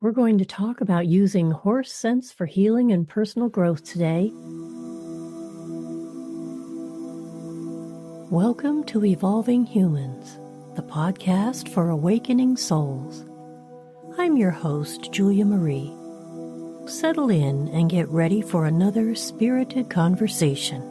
We're going to talk about using horse sense for healing and personal growth today. Welcome to Evolving Humans, the podcast for awakening souls. I'm your host, Julia Marie. Settle in and get ready for another spirited conversation.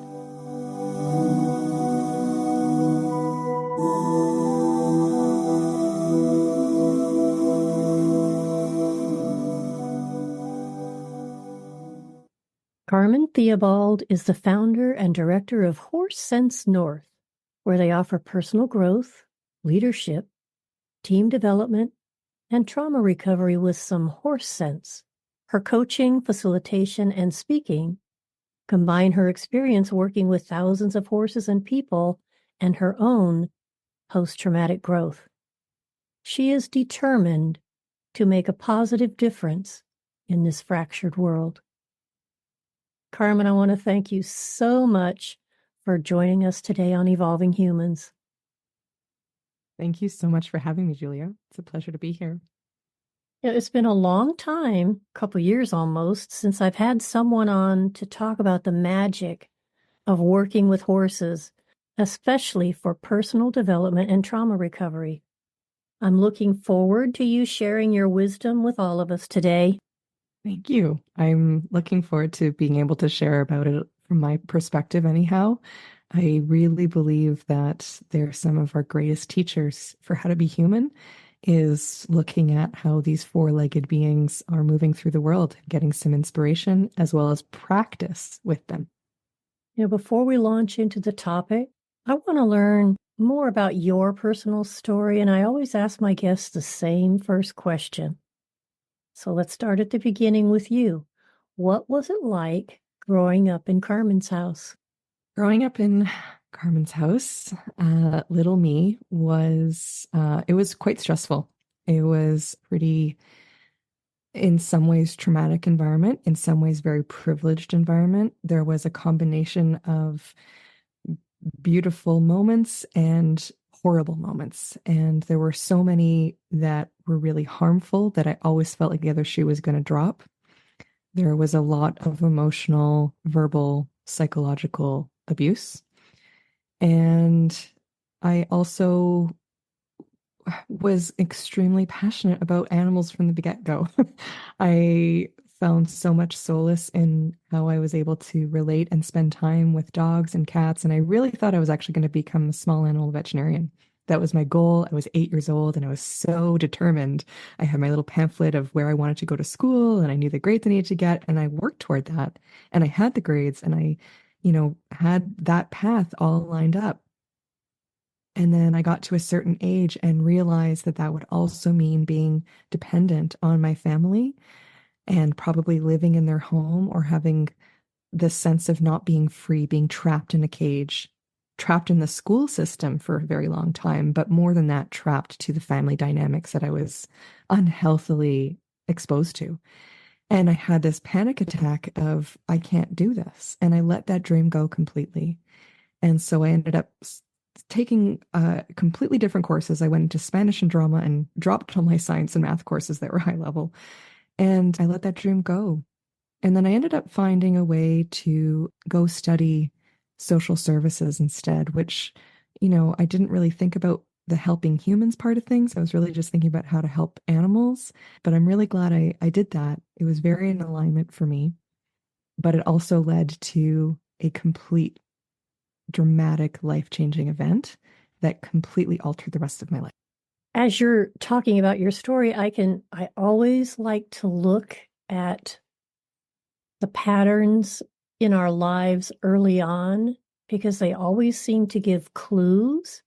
Carmen Theobald is the founder and director of Horse Sense North, where they offer personal growth, leadership, team development, and trauma recovery with some horse sense. Her coaching, facilitation, and speaking combine her experience working with thousands of horses and people and her own post-traumatic growth. She is determined to make a positive difference in this fractured world. Carmen, I want to thank you so much for joining us today on Evolving Humans. Thank you so much for having me, Julia. It's a pleasure to be here. It's been a long time, a couple years almost, since I've had someone on to talk about the magic of working with horses, especially for personal development and trauma recovery. I'm looking forward to you sharing your wisdom with all of us today. Thank you. I'm looking forward to being able to share about it from my perspective anyhow. I really believe that they're some of our greatest teachers for how to be human, is looking at how these four-legged beings are moving through the world, getting some inspiration as well as practice with them. Before we launch into the topic, I want to learn more about your personal story, and I always ask my guests the same first question. So let's start at the beginning with you. What was it like growing up in Carmen's house? Growing up in Carmen's house, little me was, it was quite stressful. It was pretty, in some ways, traumatic environment, in some ways, very privileged environment. There was a combination of beautiful moments and horrible moments. And there were so many that were really harmful that I always felt like the other shoe was going to drop. There was a lot of emotional, verbal, psychological abuse. And I also was extremely passionate about animals from the get-go. I found so much solace in how I was able to relate and spend time with dogs and cats. And I really thought I was actually going to become a small animal veterinarian. That was my goal. I was 8 years old and I was so determined. I had my little pamphlet of where I wanted to go to school and I knew the grades I needed to get. And I worked toward that. And I had the grades and I, had that path all lined up. And then I got to a certain age and realized that that would also mean being dependent on my family and probably living in their home or having this sense of not being free, being trapped in a cage, trapped in the school system for a very long time, but more than that, trapped to the family dynamics that I was unhealthily exposed to. And I had this panic attack of, I can't do this. And I let that dream go completely. And so I ended up taking completely different courses. I went into Spanish and drama and dropped all my science and math courses that were high level. And I let that dream go. And then I ended up finding a way to go study social services instead, which, I didn't really think about the helping humans part of things. I was really just thinking about how to help animals. But I'm really glad I did that. It was very in alignment for me. But it also led to a complete dramatic, life-changing event that completely altered the rest of my life. As you're talking about your story, I always like to look at the patterns in our lives early on because they always seem to give clues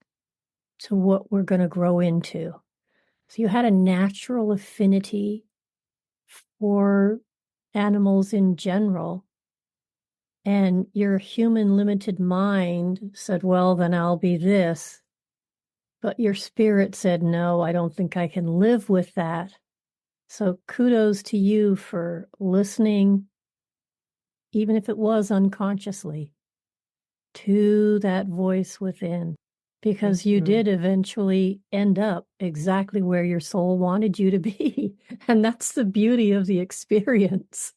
to what we're going to grow into. So you had a natural affinity for animals in general, and your human limited mind said, well, then I'll be this. But your spirit said, no, I don't think I can live with that. So kudos to you for listening, even if it was unconsciously, to that voice within. because Thank you you. did eventually end up exactly where your soul wanted you to be. And that's the beauty of the experience.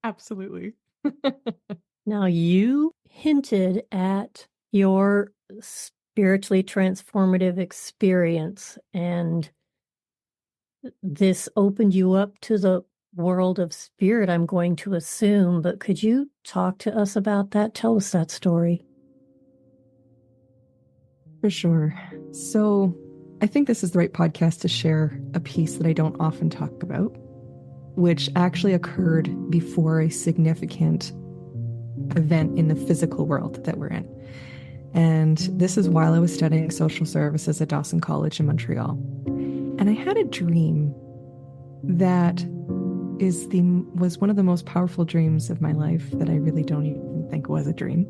Absolutely. Now, you hinted at your spiritually transformative experience, and this opened you up to the world of spirit, I'm going to assume. But could you talk to us about that? Tell us that story. For sure. So I think this is the right podcast to share a piece that I don't often talk about, which actually occurred before a significant event in the physical world that we're in. And this is while I was studying social services at Dawson College in Montreal. And I had a dream that was one of the most powerful dreams of my life that I really don't even think was a dream.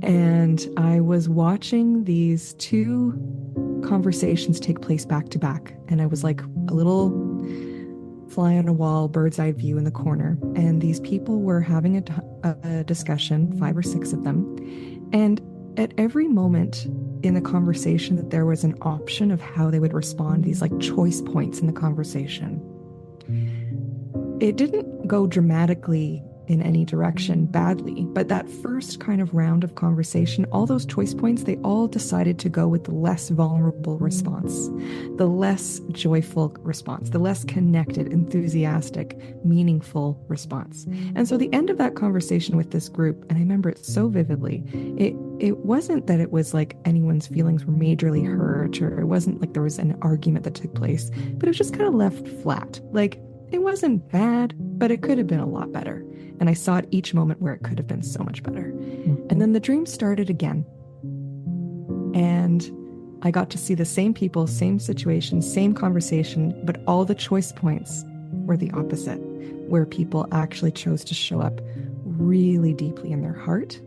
And I was watching these two conversations take place back to back. And I was like a little fly on a wall, bird's eye view in the corner. And these people were having a discussion, 5 or 6 of them. And at every moment in the conversation that there was an option of how they would respond, these like choice points in the conversation. It didn't go dramatically in any direction badly, but that first kind of round of conversation, all those choice points, they all decided to go with the less vulnerable response, the less joyful response, the less connected, enthusiastic, meaningful response. And so the end of that conversation with this group, and I remember it so vividly, it wasn't that it was like anyone's feelings were majorly hurt, or it wasn't like there was an argument that took place, but it was just kind of left flat. Like, it wasn't bad, but it could have been a lot better. And I saw at each moment where it could have been so much better. And then the dream started again. And I got to see the same people, same situation, same conversation, but all the choice points were the opposite, where people actually chose to show up really deeply in their heart,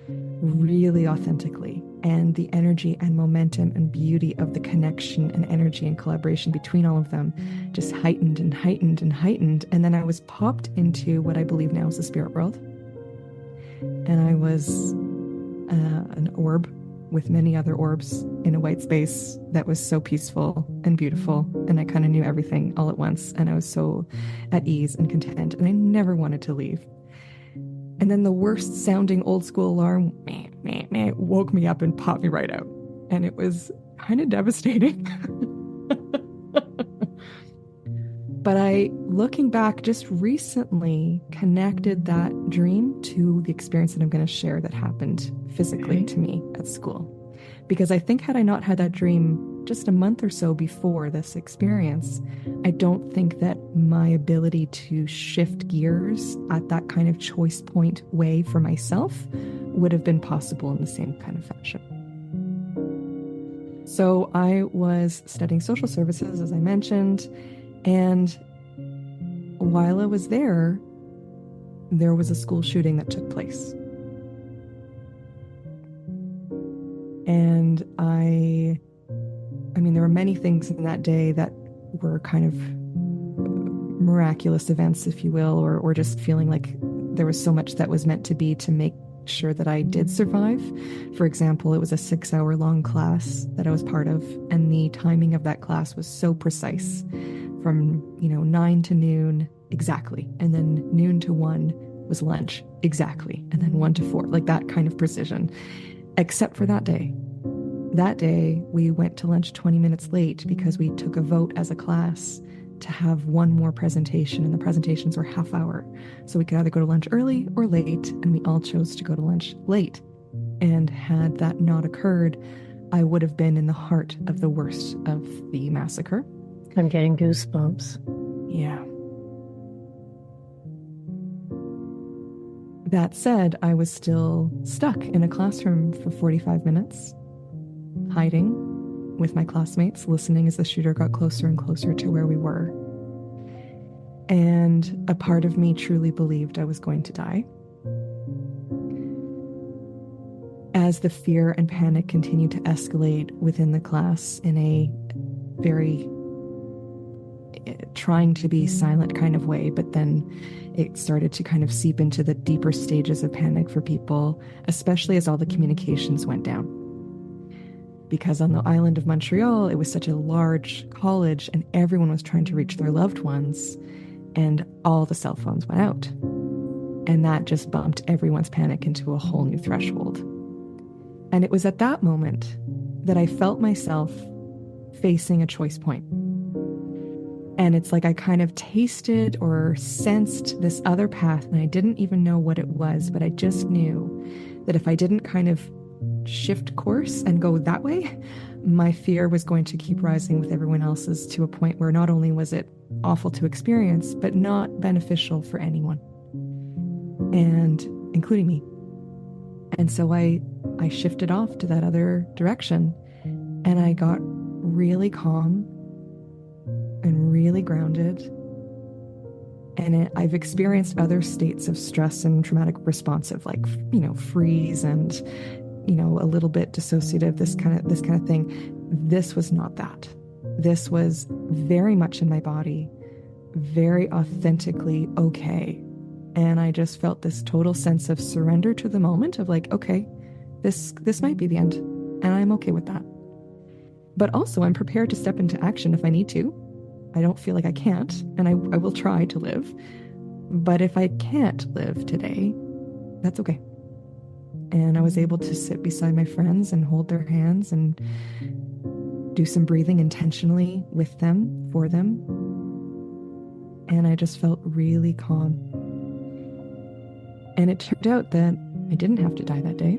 really authentically. And the energy and momentum and beauty of the connection and energy and collaboration between all of them just heightened and heightened and heightened. And then I was popped into what I believe now is the spirit world. And I was an orb with many other orbs in a white space that was so peaceful and beautiful. And I kind of knew everything all at once. And I was so at ease and content. And I never wanted to leave. And then the worst sounding old school alarm woke me up and popped me right out. And it was kind of devastating. But I, looking back, just recently connected that dream to the experience that I'm going to share that happened physically to me at school. Because I think had I not had that dream just a month or so before this experience, I don't think that my ability to shift gears at that kind of choice point way for myself would have been possible in the same kind of fashion. So I was studying social services, as I mentioned, and while I was there was a school shooting that took place. And I mean, there were many things in that day that were kind of miraculous events, if you will, or just feeling like there was so much that was meant to be to make sure that I did survive. For example, it was a 6-hour-long class that I was part of, and the timing of that class was so precise, from 9 to noon exactly, and then noon to 1 was lunch exactly, and then 1 to 4, like that kind of precision, except for that day. That day, we went to lunch 20 minutes late because we took a vote as a class to have one more presentation, and the presentations were half hour. So we could either go to lunch early or late, and we all chose to go to lunch late. And had that not occurred, I would have been in the heart of the worst of the massacre. I'm getting goosebumps. Yeah. That said, I was still stuck in a classroom for 45 minutes, hiding with my classmates, listening as the shooter got closer and closer to where we were. And a part of me truly believed I was going to die. As the fear and panic continued to escalate within the class in a very trying to be silent kind of way, but then it started to kind of seep into the deeper stages of panic for people, especially as all the communications went down. because on the island of Montreal, it was such a large college and everyone was trying to reach their loved ones, and all the cell phones went out. And that just bumped everyone's panic into a whole new threshold. And it was at that moment that I felt myself facing a choice point. And it's like I kind of tasted or sensed this other path, and I didn't even know what it was, but I just knew that if I didn't kind of shift course and go that way, my fear was going to keep rising with everyone else's, to a point where not only was it awful to experience, but not beneficial for anyone, and including me. And so I shifted off to that other direction, and I got really calm and really grounded. And I've experienced other states of stress and traumatic responsive, like, freeze and, a little bit dissociative, this kind of thing. This was not that. This was very much in my body, very authentically okay. And I just felt this total sense of surrender to the moment of like, okay, this might be the end, and I'm okay with that. But also I'm prepared to step into action if I need to. I don't feel like I can't, and I will try to live. But if I can't live today, that's okay. And I was able to sit beside my friends and hold their hands and do some breathing intentionally with them, for them. And I just felt really calm. And it turned out that I didn't have to die that day.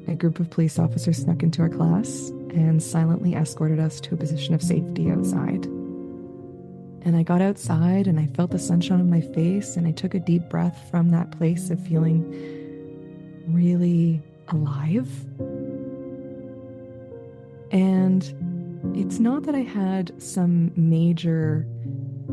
A group of police officers snuck into our class and silently escorted us to a position of safety outside. And I got outside and I felt the sunshine on my face, and I took a deep breath from that place of feeling really alive. And it's not that I had some major,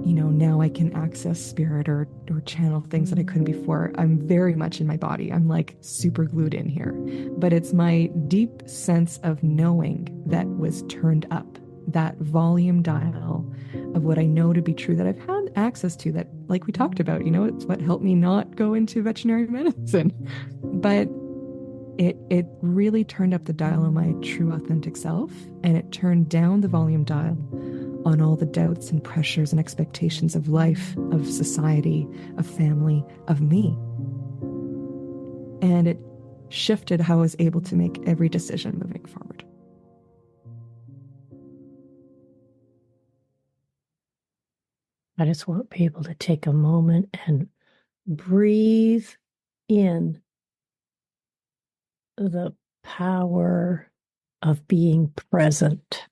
now I can access spirit or channel things that I couldn't before. I'm very much in my body. I'm like super glued in here. But it's my deep sense of knowing that was turned up, that volume dial of what I know to be true, that I've had access to, that, like we talked about, it's what helped me not go into veterinary medicine. But it really turned up the dial on my true authentic self, and it turned down the volume dial on all the doubts and pressures and expectations of life, of society, of family, of me. And it shifted how I was able to make every decision moving forward. I just want people to take a moment and breathe in the power of being present.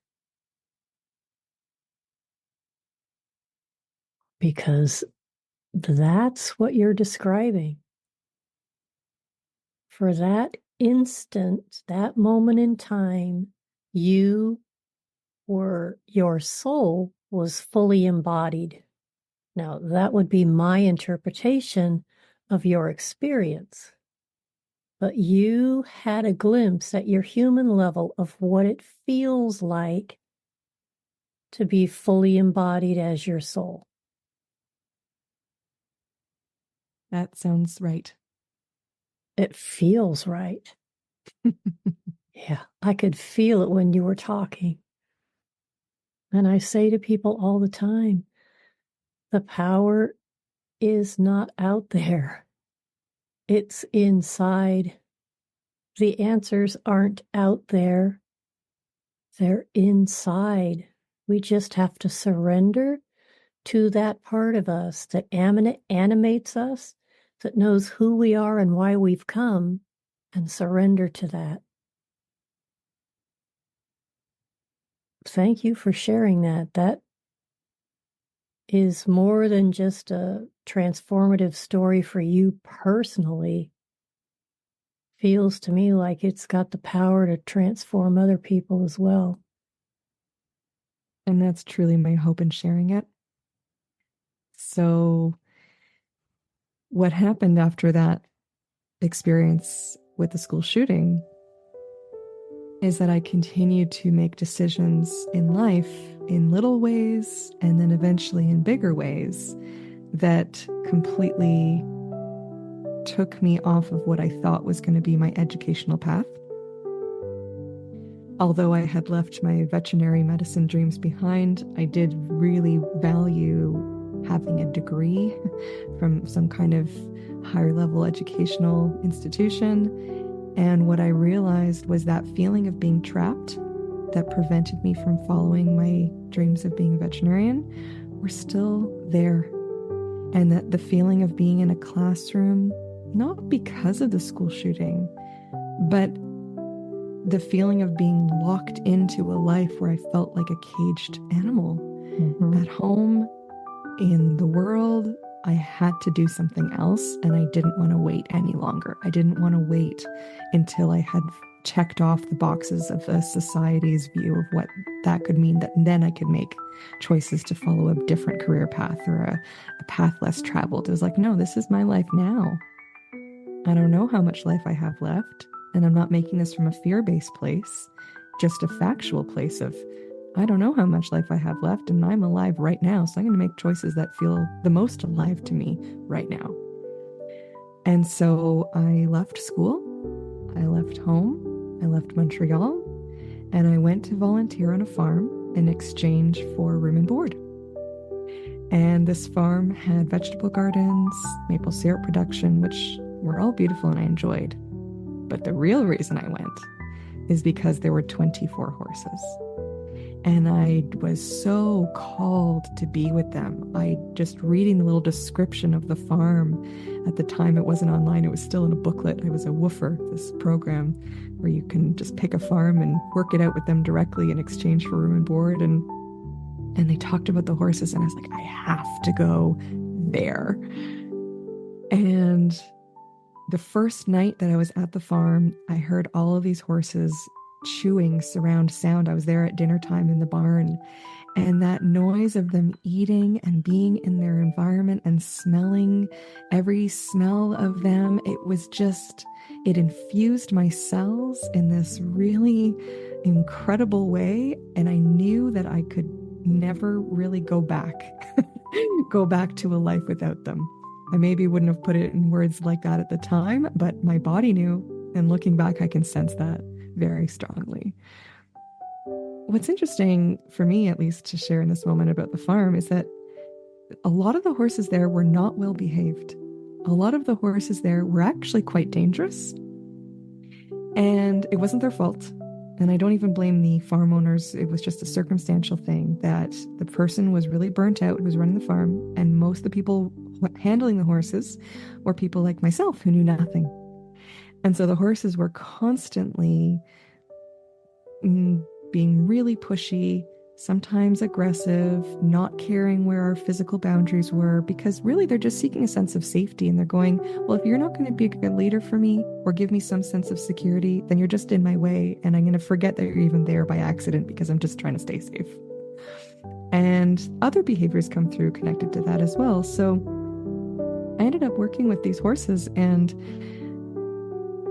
Because that's what you're describing. For that instant, that moment in time, your soul was fully embodied. Now, that would be my interpretation of your experience. But you had a glimpse at your human level of what it feels like to be fully embodied as your soul. That sounds right. It feels right. Yeah, I could feel it when you were talking. And I say to people all the time, the power is not out there. It's inside. The answers aren't out there. They're inside. We just have to surrender to that part of us that animates us, that knows who we are and why we've come, and surrender to that. Thank you for sharing that. That is more than just a transformative story for you personally. Feels to me like it's got the power to transform other people as well. And that's truly my hope in sharing it. So what happened after that experience with the school shooting is that I continued to make decisions in life in little ways, and then eventually in bigger ways, that completely took me off of what I thought was going to be my educational path. although I had left my veterinary medicine dreams behind, I did really value having a degree from some kind of higher level educational institution. And what I realized was that feeling of being trapped that prevented me from following my dreams of being a veterinarian were still there. And that the feeling of being in a classroom, not because of the school shooting, but the feeling of being locked into a life where I felt like a caged animal. At home, in the world, I had to do something else, and I didn't want to wait any longer. I didn't want to wait until I had checked off the boxes of a society's view of what that could mean, that then I could make choices to follow a different career path or a path less traveled. It was like, no, this is my life now. I don't know how much life I have left, and I'm not making this from a fear-based place, just a factual place of, I don't know how much life I have left, and I'm alive right now, so I'm going to make choices that feel the most alive to me right now. And so I left school, I left home, I left Montreal, and I went to volunteer on a farm in exchange for room and board. And this farm had vegetable gardens, maple syrup production, which were all beautiful and I enjoyed. But the real reason I went is because there were 24 horses. And I was so called to be with them. I just reading the little description of the farm. At the time, it wasn't online. It was still in a booklet. I was a woofer, this program where you can just pick a farm and work it out with them directly in exchange for room and board. And they talked about the horses, and I was like, I have to go there. And the first night that I was at the farm, I heard all of these horses chewing surround sound. I was there at dinner time in the barn, and that noise of them eating and being in their environment and smelling every smell of them, it infused my cells in this really incredible way. And I knew that I could never really go back to a life without them. I maybe wouldn't have put it in words like that at the time, but my body knew. And looking back, I can sense that very strongly. What's interesting for me, at least, to share in this moment about the farm is that a lot of the horses there were not well behaved. A lot of the horses there were actually quite dangerous. And it wasn't their fault. And I don't even blame the farm owners. It was just a circumstantial thing that the person was really burnt out who was running the farm. And most of the people handling the horses were people like myself who knew nothing. And so the horses were constantly being really pushy, sometimes aggressive, not caring where our physical boundaries were, because really they're just seeking a sense of safety. And they're going, well, if you're not going to be a good leader for me or give me some sense of security, then you're just in my way. And I'm going to forget that you're even there by accident because I'm just trying to stay safe. And other behaviors come through connected to that as well. So I ended up working with these horses, and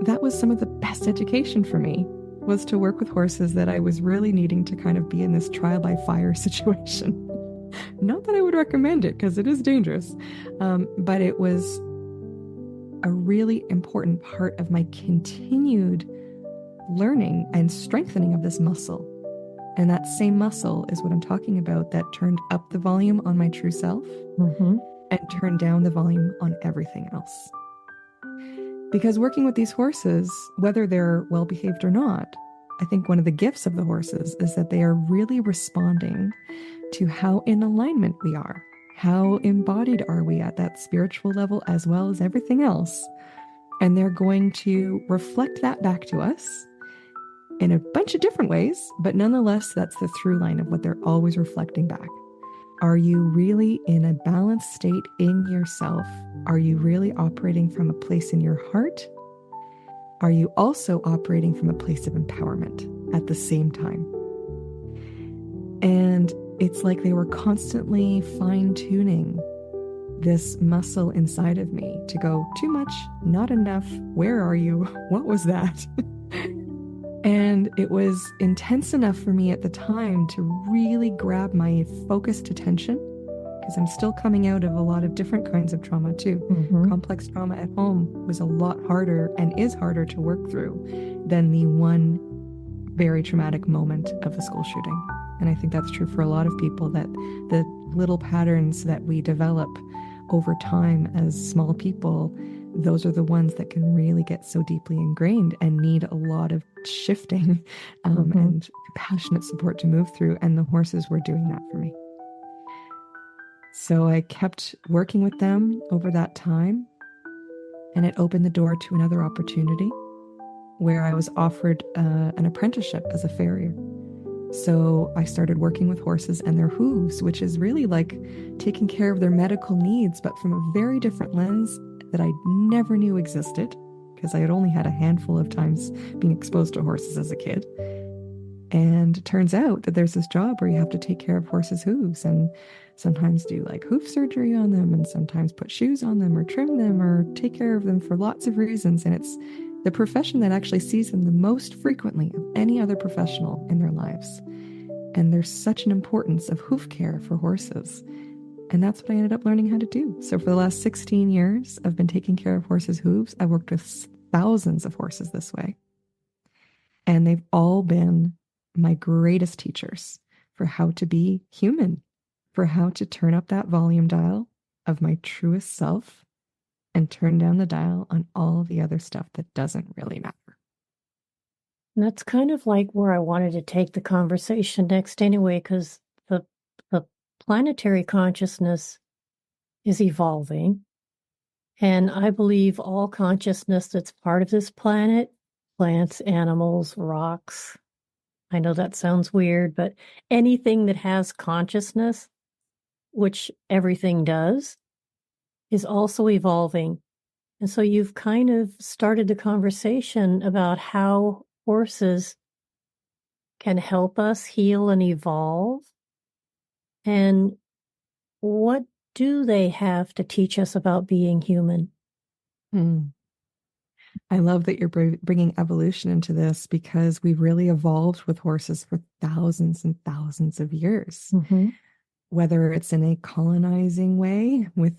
that was some of the best education for me, was to work with horses that I was really needing to kind of be in this trial by fire situation. Not that I would recommend it, because it is dangerous, but it was a really important part of my continued learning and strengthening of this muscle. And that same muscle is what I'm talking about, that turned up the volume on my true self and turned down the volume on everything else. Because working with these horses, whether they're well-behaved or not, I think one of the gifts of the horses is that they are really responding to how in alignment we are. How embodied are we at that spiritual level as well as everything else? And they're going to reflect that back to us in a bunch of different ways, but nonetheless, that's the through line of what they're always reflecting back. Are you really in a balanced state in yourself? Are you really operating from a place in your heart? Are you also operating from a place of empowerment at the same time? And it's like they were constantly fine-tuning this muscle inside of me to go, too much, not enough, where are you? What was that? And it was intense enough for me at the time to really grab my focused attention, because I'm still coming out of a lot of different kinds of trauma too. Complex trauma at home was a lot harder and is harder to work through than the one very traumatic moment of the school shooting. And I think that's true for a lot of people, that the little patterns that we develop over time as small people, those are the ones that can really get so deeply ingrained and need a lot of shifting Mm-hmm. and compassionate support to move through. And the horses were doing that for me. So I kept working with them over that time, and it opened the door to another opportunity where I was offered an apprenticeship as a farrier. So I started working with horses and their hooves, which is really like taking care of their medical needs, but from a very different lens that I never knew existed, because I had only had a handful of times being exposed to horses as a kid. And it turns out that there's this job where you have to take care of horses' hooves and sometimes do like hoof surgery on them, and sometimes put shoes on them or trim them or take care of them for lots of reasons. And it's the profession that actually sees them the most frequently of any other professional in their lives. And there's such an importance of hoof care for horses. And that's what I ended up learning how to do. So for the last 16 years, I've been taking care of horses' hooves. I've worked with thousands of horses this way. And they've all been my greatest teachers for how to be human, for how to turn up that volume dial of my truest self and turn down the dial on all the other stuff that doesn't really matter. And that's kind of like where I wanted to take the conversation next anyway, because the planetary consciousness is evolving. And I believe all consciousness that's part of this planet, plants, animals, rocks, I know that sounds weird, but anything that has consciousness, which everything does, is also evolving. And so you've kind of started the conversation about how horses can help us heal and evolve. And what do they have to teach us about being human? Hmm. I love that you're bringing evolution into this, because we've really evolved with horses for thousands and thousands of years. Mm-hmm. Whether it's in a colonizing way with,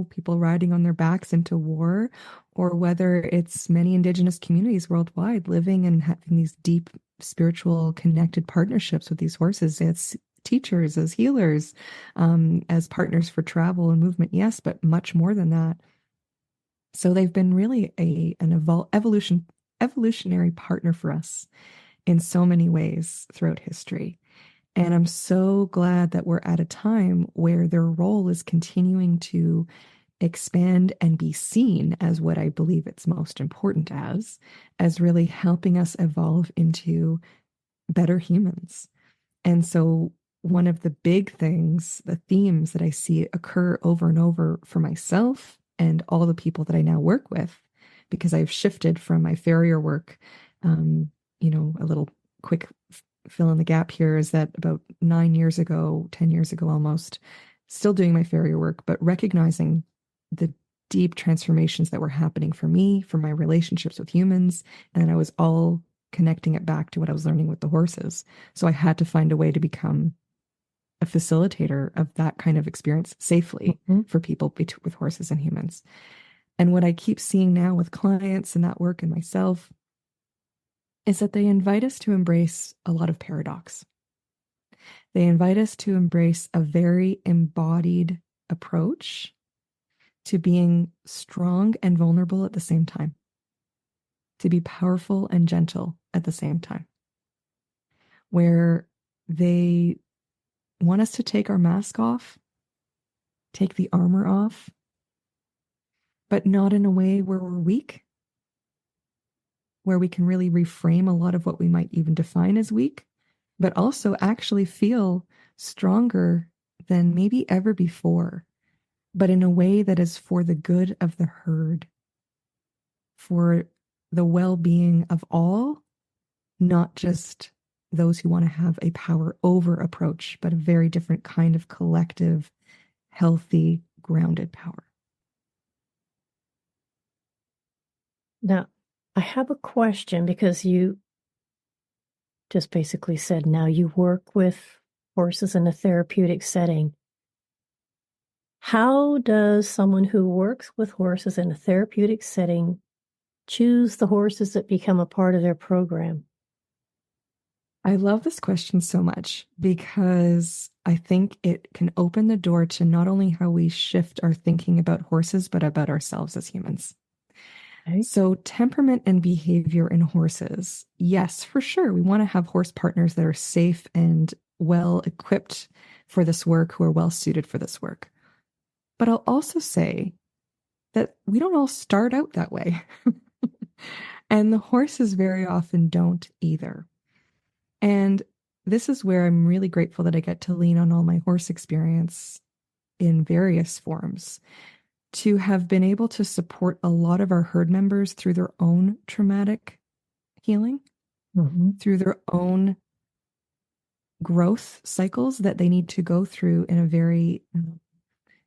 people riding on their backs into war, or whether it's many indigenous communities worldwide living and having these deep spiritual connected partnerships with these horses as teachers, as healers, as partners for travel and movement. Yes, but much more than that. So they've been really an evolutionary partner for us in so many ways throughout history. And I'm so glad that we're at a time where their role is continuing to expand and be seen as what I believe it's most important as really helping us evolve into better humans. And so one of the big things, the themes that I see occur over and over for myself and all the people that I now work with, because I've shifted from my farrier work, a little quick fill in the gap here is that about 9 years ago, 10 years ago almost, still doing my farrier work, but recognizing the deep transformations that were happening for me, for my relationships with humans. And then I was all connecting it back to what I was learning with the horses. So I had to find a way to become a facilitator of that kind of experience safely Mm-hmm. for people with horses and humans. And what I keep seeing now with clients and that work and myself is that they invite us to embrace a lot of paradox. They invite us to embrace a very embodied approach to being strong and vulnerable at the same time, to be powerful and gentle at the same time, where they want us to take our mask off, take the armor off, but not in a way where we're weak, where we can really reframe a lot of what we might even define as weak, but also actually feel stronger than maybe ever before, but in a way that is for the good of the herd, for the well-being of all, not just those who want to have a power over approach, but a very different kind of collective, healthy, grounded power. Now, I have a question because you just basically said now you work with horses in a therapeutic setting. How does someone who works with horses in a therapeutic setting choose the horses that become a part of their program? I love this question so much because I think it can open the door to not only how we shift our thinking about horses, but about ourselves as humans. Okay. So, temperament and behavior in horses. Yes, for sure. We want to have horse partners that are safe and well equipped for this work, who are well suited for this work. But I'll also say that we don't all start out that way. And the horses very often don't either. And this is where I'm really grateful that I get to lean on all my horse experience in various forms to have been able to support a lot of our herd members through their own traumatic healing, Mm-hmm. through their own growth cycles that they need to go through in a very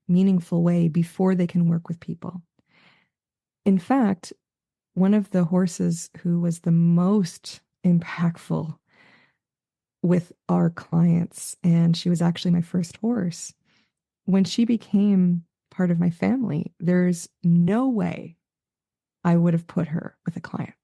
meaningful way before they can work with people. In fact, one of the horses who was the most impactful with our clients, and she was actually my first horse, when she became part of my family, there's no way I would have put her with a client.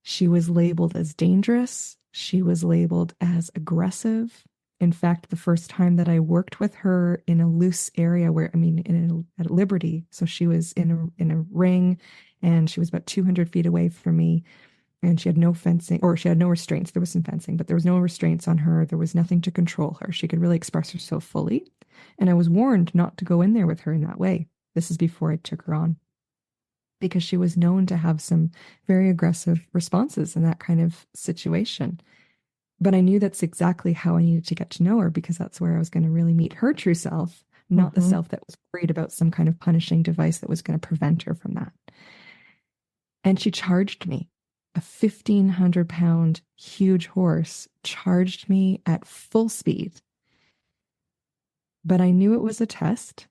She was labeled as dangerous. She was labeled as aggressive. In fact, the first time that I worked with her in a loose area where, I mean, at Liberty, so she was in a ring and she was about 200 feet away from me, and she had no fencing, or she had no restraints. There was some fencing, but there was no restraints on her. There was nothing to control her. She could really express herself fully. And I was warned not to go in there with her in that way. This is before I took her on, because she was known to have some very aggressive responses in that kind of situation. But I knew that's exactly how I needed to get to know her, because that's where I was going to really meet her true self, not the Mm-hmm. self that was worried about some kind of punishing device that was going to prevent her from that. And she charged me. A 1,500-pound huge horse charged me at full speed. But I knew it was a test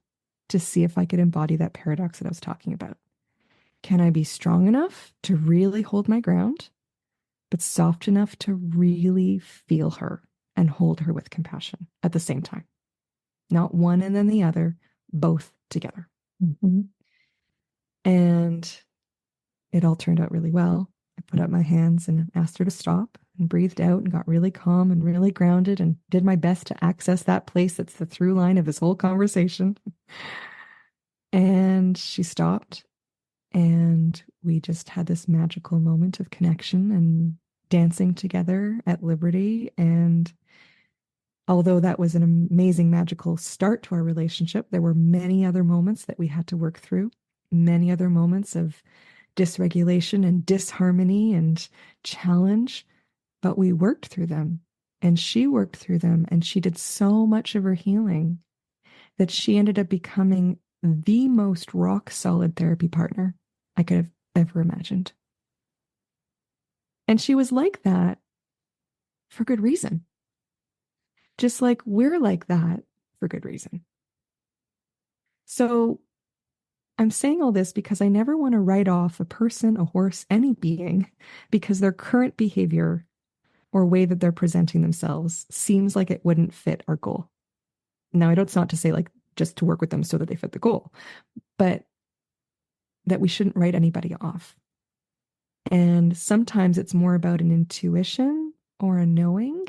to see if I could embody that paradox that I was talking about. Can I be strong enough to really hold my ground, but soft enough to really feel her and hold her with compassion at the same time? Not one and then the other, both together. Mm-hmm. And it all turned out really well. I put up my hands and asked her to stop and breathed out and got really calm and really grounded and did my best to access that place that's the through line of this whole conversation. And she stopped, and we just had this magical moment of connection and dancing together at Liberty. And although that was an amazing, magical start to our relationship, there were many other moments that we had to work through, many other moments of dysregulation and disharmony and challenge, but we worked through them, and she worked through them, and she did so much of her healing that she ended up becoming the most rock solid therapy partner I could have ever imagined. And she was like that for good reason, just like we're like that for good reason. So I'm saying all this because I never want to write off a person, a horse, any being, because their current behavior or way that they're presenting themselves seems like it wouldn't fit our goal. Now, I don't, it's not to say like just to work with them so that they fit the goal, but that we shouldn't write anybody off. And sometimes it's more about an intuition or a knowing,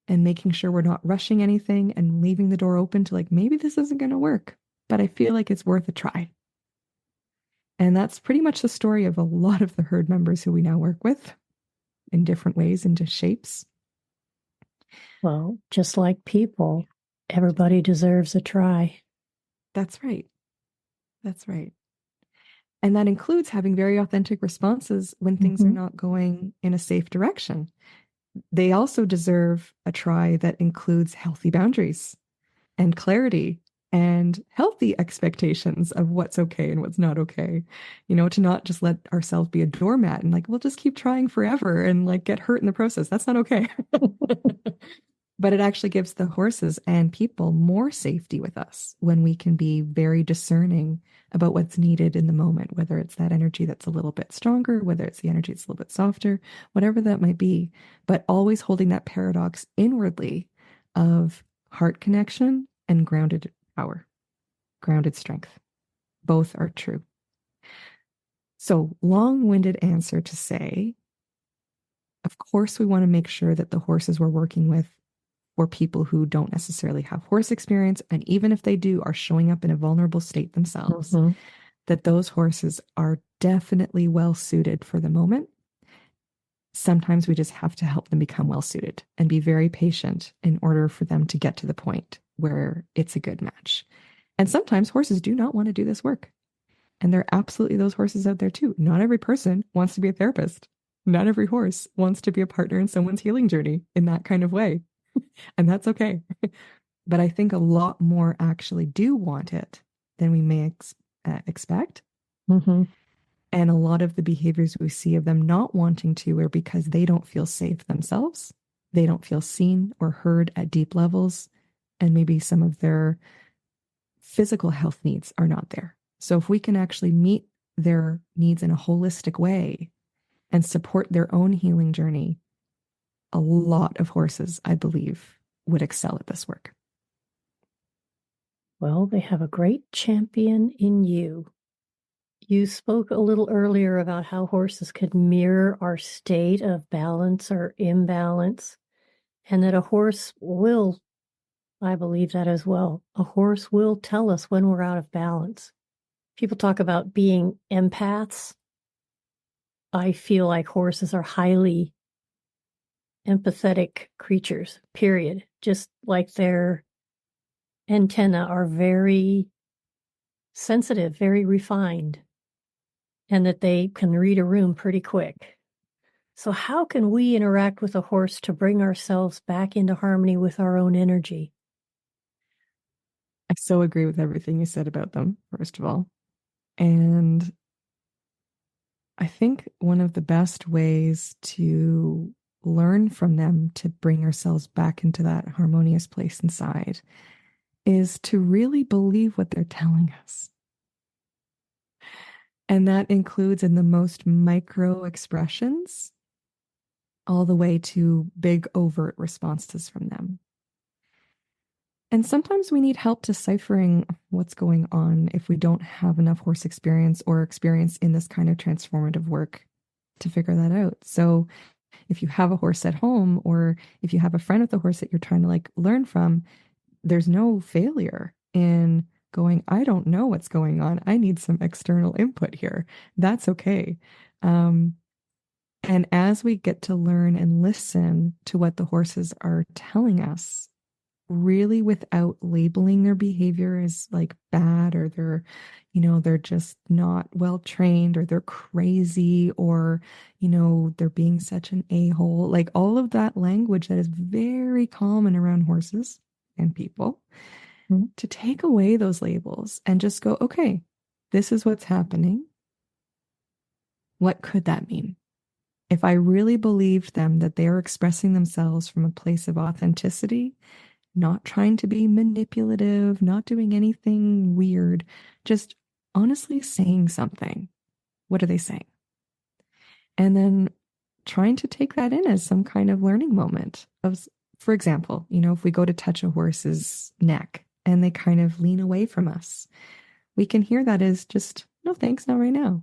and making sure we're not rushing anything and leaving the door open to like, maybe this isn't going to work, but I feel like it's worth a try. And that's pretty much the story of a lot of the herd members who we now work with in different ways, into shapes. Well, just like people, everybody deserves a try. That's right. That's right. And that includes having very authentic responses when things are Mm-hmm. not going in a safe direction. They also deserve a try that includes healthy boundaries and clarity and healthy expectations of what's okay and what's not okay. You know, to not just let ourselves be a doormat and like, we'll just keep trying forever and like get hurt in the process. That's not okay. But it actually gives the horses and people more safety with us when we can be very discerning about what's needed in the moment, whether it's that energy that's a little bit stronger, whether it's the energy that's a little bit softer, whatever that might be. But always holding that paradox inwardly of heart connection and grounded power, grounded strength. Both are true. So, long winded answer to say, Of course, we want to make sure that the horses we're working with or people who don't necessarily have horse experience, and even if they do, are showing up in a vulnerable state themselves, Mm-hmm. that those horses are definitely well suited for the moment. Sometimes we just have to help them become well suited and be very patient in order for them to get to the point where it's a good match. And sometimes horses do not want to do this work. And there are absolutely those horses out there too. Not every person wants to be a therapist. Not every horse wants to be a partner in someone's healing journey in that kind of way. And that's okay. But I think a lot more actually do want it than we may expect. Mm-hmm. And a lot of the behaviors we see of them not wanting to are because they don't feel safe themselves. They don't feel seen or heard at deep levels. And maybe some of their physical health needs are not there. So if we can actually meet their needs in a holistic way and support their own healing journey, a lot of horses, I believe, would excel at this work. Well, they have a great champion in you. You spoke a little earlier about how horses could mirror our state of balance or imbalance, and that a horse will, I believe that as well, a horse will tell us when we're out of balance. People talk about being empaths. I feel like horses are highly empathetic creatures, period. Just like their antennae are very sensitive, very refined, and that they can read a room pretty quick. So, how can we interact with a horse to bring ourselves back into harmony with our own energy? I so agree with everything you said about them, first of all. And I think one of the best ways to learn from them to bring ourselves back into that harmonious place inside is to really believe what they're telling us. And that includes in the most micro expressions, all the way to big overt responses from them. And sometimes we need help deciphering what's going on if we don't have enough horse experience or experience in this kind of transformative work to figure that out. So if you have a horse at home, or if you have a friend with a horse that you're trying to like learn from, there's no failure in going, I don't know what's going on. I need some external input here. That's okay. Um, and as we get to learn and listen to what the horses are telling us, really without labeling their behavior as like bad, or they're just not well trained, or they're crazy, or they're being such an a-hole, like all of that language that is very common around horses and people, Mhm. to take away those labels and just go, okay, this is what's happening. What could that mean? If I really believed them that they are expressing themselves from a place of authenticity, not trying to be manipulative, not doing anything weird, just honestly saying something. What are they saying? And then trying to take that in as some kind of learning moment of, for example, if we go to touch a horse's neck and they kind of lean away from us, we can hear that as just, no, thanks, not right now.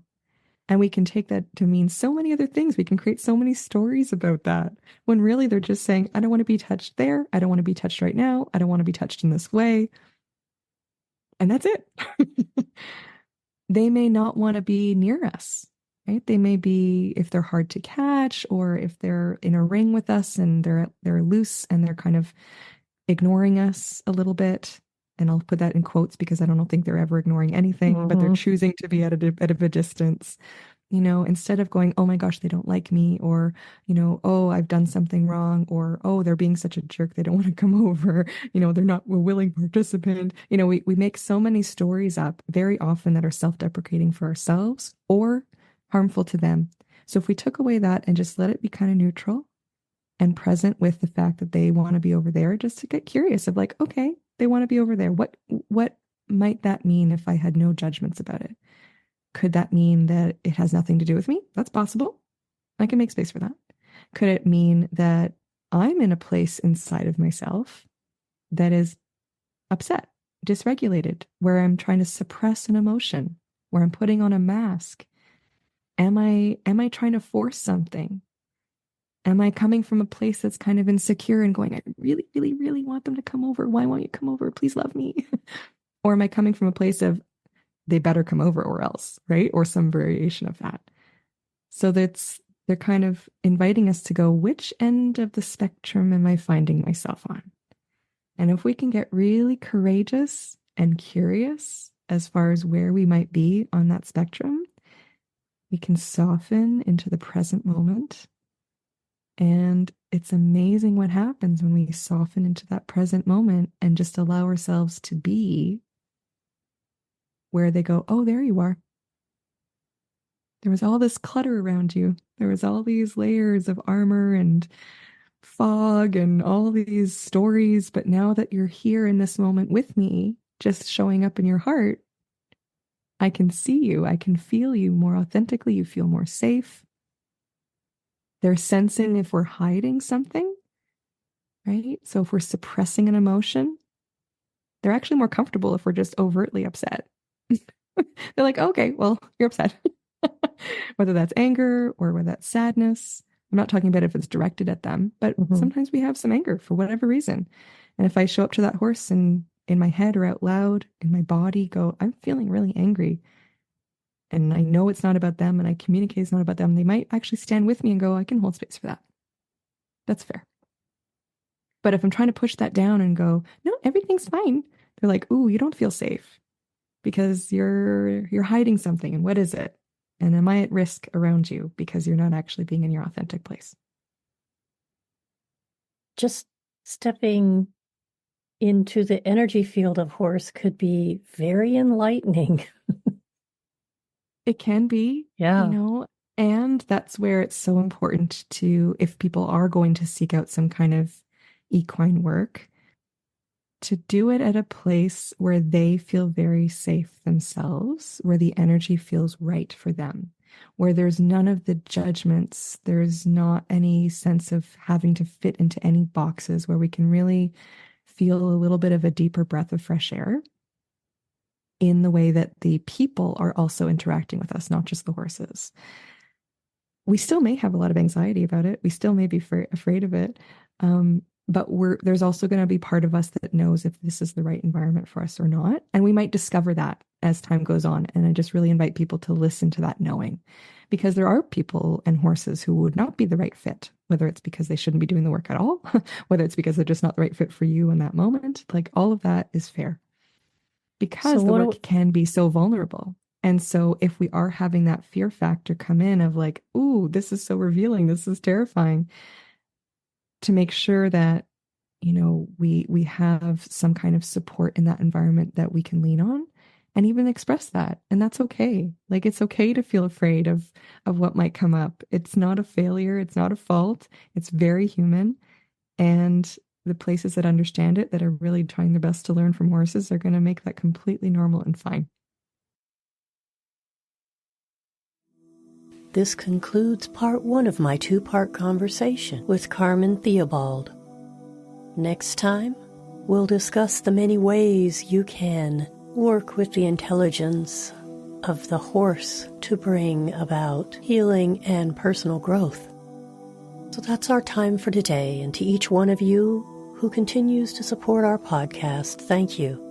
And we can take that to mean so many other things. We can create so many stories about that when really they're just saying, I don't want to be touched there. I don't want to be touched right now. I don't want to be touched in this way. And that's it. They may not want to be near us, right? They may be, if they're hard to catch, or if they're in a ring with us and they're loose and they're kind of ignoring us a little bit. And I'll put that in quotes because I don't think they're ever ignoring anything, but they're Mm-hmm. choosing to be at a distance. Instead of going, oh my gosh, they don't like me, or, oh, I've done something wrong, or, oh, they're being such a jerk, they don't want to come over, they're not a willing participant. We make so many stories up very often that are self-deprecating for ourselves or harmful to them. So if we took away that and just let it be kind of neutral and present with the fact that they want to be over there, just to get curious of like, okay, they want to be over there. What might that mean if I had no judgments about it? Could that mean that it has nothing to do with me? That's possible. I can make space for that. Could it mean that I'm in a place inside of myself that is upset, dysregulated, where I'm trying to suppress an emotion, where I'm putting on a mask? Am I trying to force something? Am I coming from a place that's kind of insecure and going, I really, really, really want them to come over. Why won't you come over? Please love me. Or am I coming from a place of they better come over or else, right? Or some variation of that. So they're kind of inviting us to go, which end of the spectrum am I finding myself on? And if we can get really courageous and curious as far as where we might be on that spectrum, we can soften into the present moment. And it's amazing what happens when we soften into that present moment and just allow ourselves to be where they go, oh, there you are. There was all this clutter around you. There was all these layers of armor and fog and all these stories. But now that you're here in this moment with me, just showing up in your heart, I can see you. I can feel you more authentically. You feel more safe. They're sensing if we're hiding something, right? So if we're suppressing an emotion, they're actually more comfortable if we're just overtly upset. They're like, okay, well, you're upset. Whether that's anger or whether that's sadness. I'm not talking about if it's directed at them, but sometimes we have some anger for whatever reason. And if I show up to that horse and in my head or out loud in my body go, I'm feeling really angry. And I know it's not about them and I communicate it's not about them. They might actually stand with me and go, I can hold space for that. That's fair. But if I'm trying to push that down and go, no, everything's fine. They're like, ooh, you don't feel safe because you're hiding something. And what is it? And am I at risk around you because you're not actually being in your authentic place? Just stepping into the energy field of horse could be very enlightening. It can be, Yeah. and that's where it's so important to, if people are going to seek out some kind of equine work, to do it at a place where they feel very safe themselves, where the energy feels right for them, where there's none of the judgments, there's not any sense of having to fit into any boxes, where we can really feel a little bit of a deeper breath of fresh air in the way that the people are also interacting with us, not just the horses. We still may have a lot of anxiety about it. We still may be afraid of it. But there's also going to be part of us that knows if this is the right environment for us or not. And we might discover that as time goes on. And I just really invite people to listen to that knowing, because there are people and horses who would not be the right fit, whether it's because they shouldn't be doing the work at all, whether it's because they're just not the right fit for you in that moment. Like, all of that is fair because the work can be so vulnerable. And so if we are having that fear factor come in of like, ooh, this is so revealing, this is terrifying, to make sure that, we have some kind of support in that environment that we can lean on and even express that. And that's okay. Like, it's okay to feel afraid of what might come up. It's not a failure. It's not a fault. It's very human. And the places that understand it, that are really trying their best to learn from horses, are going to make that completely normal and fine. This concludes part 1 of my 2-part conversation with Carmen Theobald. Next time, we'll discuss the many ways you can work with the intelligence of the horse to bring about healing and personal growth. So that's our time for today, and to each one of you who continues to support our podcast, thank you.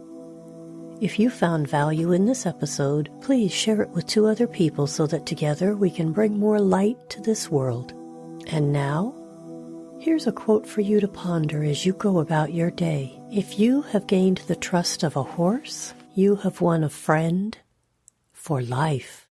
If you found value in this episode, please share it with 2 other people so that together we can bring more light to this world. And now, here's a quote for you to ponder as you go about your day. If you have gained the trust of a horse, you have won a friend for life.